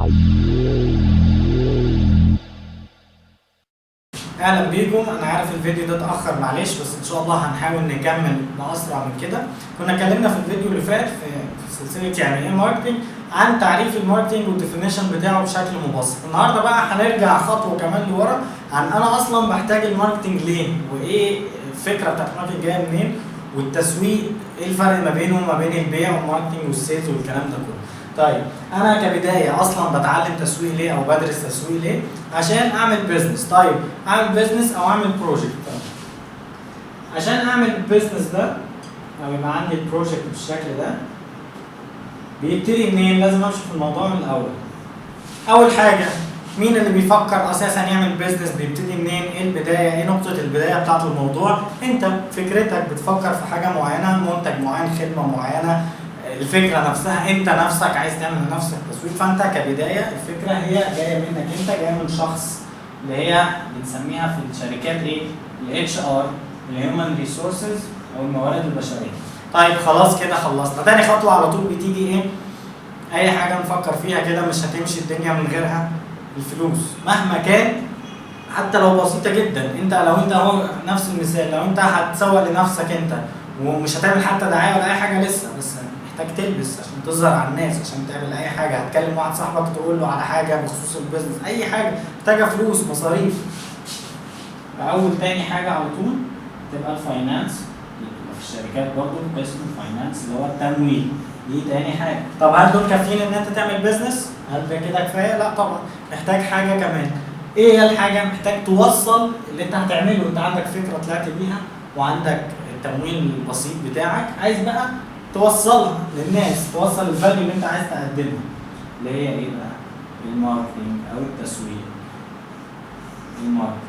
اهلا بيكم. انا عارف الفيديو ده اتاخر معلش، بس ان شاء الله هنحاول نكمل باسرع من كده. كنا اتكلمنا في الفيديو اللي فات في سلسله يعني ايه ماركتنج عن تعريف الماركتنج والديفينيشن بتاعه بشكل مبسط. النهارده بقى هنرجع خطوه كمان لورا عن انا اصلا بحتاج الماركتنج ليه، وايه الفكره بتاعت الماركتنج جايه منين، والتسويق ايه الفرق ما بينه وما بين البيع والماركتنج والسيلز والكلام ده كله. طيب انا كبدايه اصلا بتعلم تسويق ليه او بدرس تسويق ليه؟ عشان اعمل بيزنس. طيب اعمل بيزنس او اعمل بروجكت. طيب عشان اعمل البيزنس ده او يبقى عندي البروجكت بالشكل ده بيبتدي منين؟ لازم امشي في الموضوع من الاول. اول حاجه مين اللي بيفكر اساسا يعمل بيزنس؟ بيبتدي منين؟ ايه البدايه؟ ايه نقطه البدايه بتاعت الموضوع؟ انت فكرتك بتفكر في حاجه معينه، منتج معين، خدمه معينه، الفكره نفسها انت نفسك عايز تعمل لنفسك تسويق. فانت كبدايه الفكره هي جايه منك انت، جايه من شخص اللي هي بنسميها في الشركات ايه؟ الاتش ار، الهيومن ريسورسز او الموارد البشريه. طيب خلاص كده خلصنا. تاني خطوه على طول بتيجي ايه؟ اي حاجه نفكر فيها كده مش هتمشي الدنيا من غيرها، الفلوس مهما كان، حتى لو بسيطه جدا. انت لو انت هو نفس المثال، لو انت هتسوق لنفسك انت ومش هتعمل حتى دعايه ولا اي حاجه لسه، بس محتاج تلبس عشان تظهر على الناس، عشان تعمل اي حاجه، هتكلم واحد صاحبك تقول له على حاجه بخصوص البيزنس، اي حاجه محتاجه فلوس، مصاريف. فاول تاني حاجه على طول تبقى الفاينانس. في الشركات برضه قسم الفاينانس اللي هو التمويل، دي تاني حاجه. طب هل دول كافيين ان انت تعمل بيزنس؟ هل ده كده كفايه؟ لا طبعا، محتاج حاجه كمان. ايه هي الحاجه؟ محتاج توصل اللي انت هتعمله. انت عندك فكره طلعت بيها وعندك التمويل البسيط بتاعك، عايز بقى توصلها للناس، توصل الفاليو اللي انت عايز تقدمها، اللي هي ايه بقى؟ الماركتنج او التسويق. الماركتنج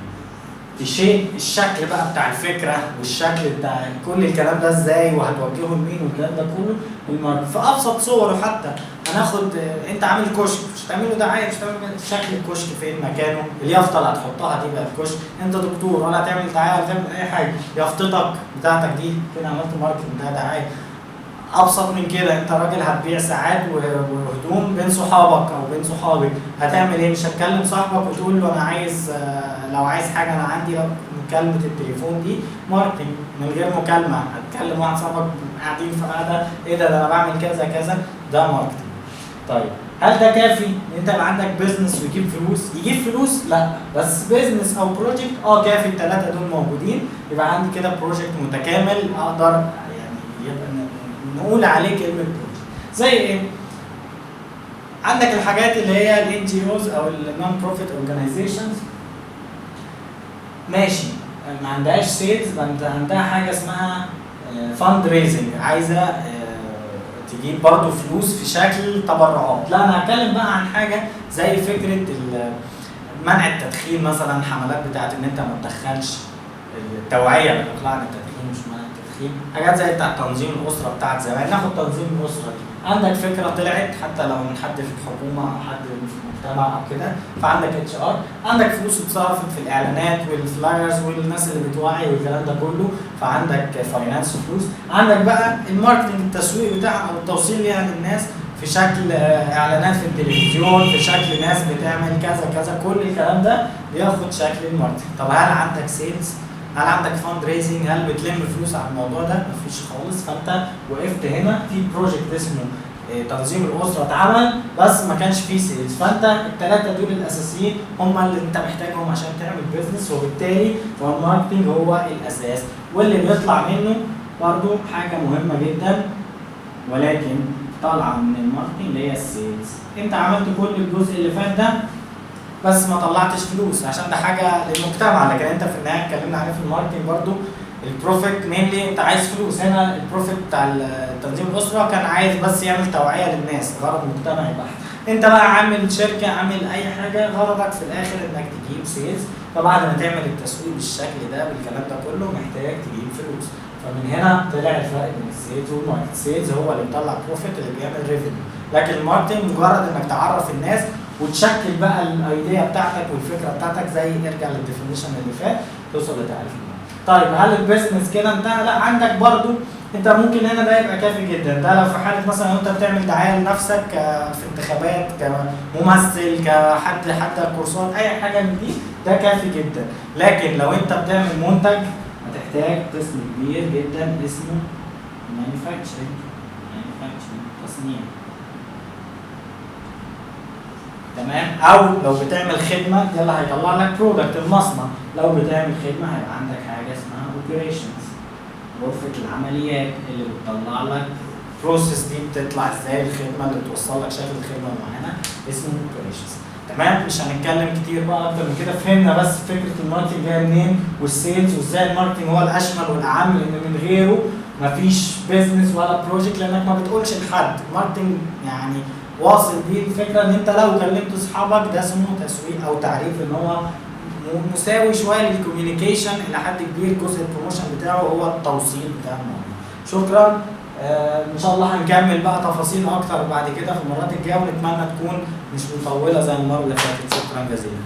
الشكل بقى بتاع الفكره والشكل بتاع كل الكلام ده ازاي وهتوجهه لمين والكلام ده كله. الماركتنج في ابسط صوره، حتى هناخد انت عامل كشك، مش هتعمل له دعايه، مش هتعمل شكل الكشك فين مكانه، اليافطه اللي هتحطها دي بقى الكشك. انت دكتور ولا هتعمل دعايه ولا تعمل اي حاجه، يافطتك بتاعتك دي كده عملت ماركتنج، ده دعايه. ابسط من كده، انت راجل هتبيع ساعات وهدوم بين صحابك او بين صحابك، هتعمل ايه؟ مش هتكلم صاحبك وتقول له انا عايز لو عايز حاجه انا عندي مكالمه التليفون دي ماركتنج من غير مكالمه. هتكلم واحد صاحبك قاعدين في قعده، ايه ده انا بعمل كذا كذا، ده ماركتنج. طيب هل ده كافي ان انت يبقى عندك بيزنس ويجيب فلوس؟ يجيب فلوس؟ لا، بس بيزنس او بروجكت كافي، الثلاثه دول موجودين، يبقى عندي كده بروجكت متكامل اقدر يعني يبقى نقول عليه كلمه بروجكت. زي ايه؟ عندك الحاجات اللي هي الان جي اوز او النون بروفيت اورجانيزيشنز، ماشي، ما عندهاش سيلز، عندها حاجه اسمها فاند ريزنج، عايزه تجيب برضه فلوس في شكل تبرعات. لا انا هتكلم بقى عن حاجه زي فكره منع التدخين مثلا، حملات بتاعت ان انت ما تدخنش، التوعيه بالاقلاع عن التدخين مش منع التدخين، حاجات زي بتاعت تنظيم الاسره بتاعت زمان. ناخد تنظيم الاسره دي، عندك فكره طلعت حتى لو من حد في الحكومه او حد في المجتمع او كده، فعندك اتش ار، عندك فلوس اتصرفت في الاعلانات والفلايرز والناس اللي بتوعي والكلام ده كله، فعندك فاينانس فلوس. عندك بقى الماركتنج، التسويق بتاعها او التوصيل ليها للناس في شكل اعلانات في التلفزيون، في شكل ناس بتعمل كذا كذا، كل الكلام ده بياخد شكل الماركتنج. طب هل عندك سيلز؟ هل عندك فاند ريزنج؟ هل بتلم فلوس على الموضوع ده؟ مفيش خالص. فانت وقفت هنا في بروجكت اسمه تنظيم الاسره اتعمل بس ما كانش فيه سيلز. فانت الثلاثه دول الاساسيين هم اللي انت محتاجهم عشان تعمل بيزنس، وبالتالي فالماركتنج هو الاساس، واللي بيطلع منه برضو حاجه مهمه جدا ولكن طالعه من الماركتنج اللي هي السيلز. انت عملت كل الجزء اللي فات ده بس ما طلعتش فلوس عشان ده حاجه للمجتمع، لكن انت في النهايه اتكلمنا عليه في الماركتنج برضو البروفيت مينلي، انت عايز فلوس. هنا البروفيت بتاع تنظيم الاسره كان عايز بس يعمل توعيه للناس، غرض مجتمعي بحت. انت بقى عامل شركه، عامل اي حاجه، غرضك في الاخر انك تجيب سيلز. فبعد ما تعمل التسويق بالشكل ده بالكلام ده كله محتاج تجيب فلوس. فمن هنا طلع الفرق بين السيلز والماركت. السيلز هو اللي بيطلع بروفيت، اللي بيعمل ريفينيو، لكن الماركتنج مجرد انك تعرف الناس وتشكل بقى الايديا بتاعتك والفكره بتاعتك، زي ارجع للديفينيشن اللي فات توصل لتعريف الماركت. طيب هل البيزنس كده انتهى؟ لا، عندك برضو انت ممكن هنا ده يبقى كافي جدا. ده لو في حاله مثلا انت بتعمل دعايه لنفسك في انتخابات، كممثل، كحد حتى كورسات، اي حاجه من دي، ده كافي جدا. لكن لو انت بتعمل منتج هتحتاج قسم كبير جدا اسمه manufacturing، تصنيع. تمام؟ او لو بتعمل خدمه ده اللي هيطلع لك برودكت، المصنع. لو بتعمل خدمه هيبقى عندك حاجه اسمها اوبريشنز، غرفه العمليات اللي بتطلع لك بروسيس دي بتطلع ازاي، الخدمه اللي بتوصل لك شكل الخدمه معينه اسمه اوبريشنز. تمام؟ مش هنتكلم كتير بقى اكتر من كده، فهمنا بس فكره الماركتنج جايه منين، والسيلز، وازاي الماركتنج هو الاشمل والاعم، لان من غيره مفيش بيزنس ولا بروجكت، لانك ما بتقولش لحد. الماركتنج يعني واصل بيه الفكره ان انت لو كلمت اصحابك ده اسمه تسويق او تعريف، ان هو مساوي شويه للكوميونيكيشن الى حد كبير. جزء البروموشن بتاعه هو التوصيل بتاع الموضوع. شكرا. ان شاء الله هنكمل بقى تفاصيل اكتر بعد كده في المرات الجايه، ونتمنى تكون مش مطوله زي المره اللي فاتت. شكرا جزيلا.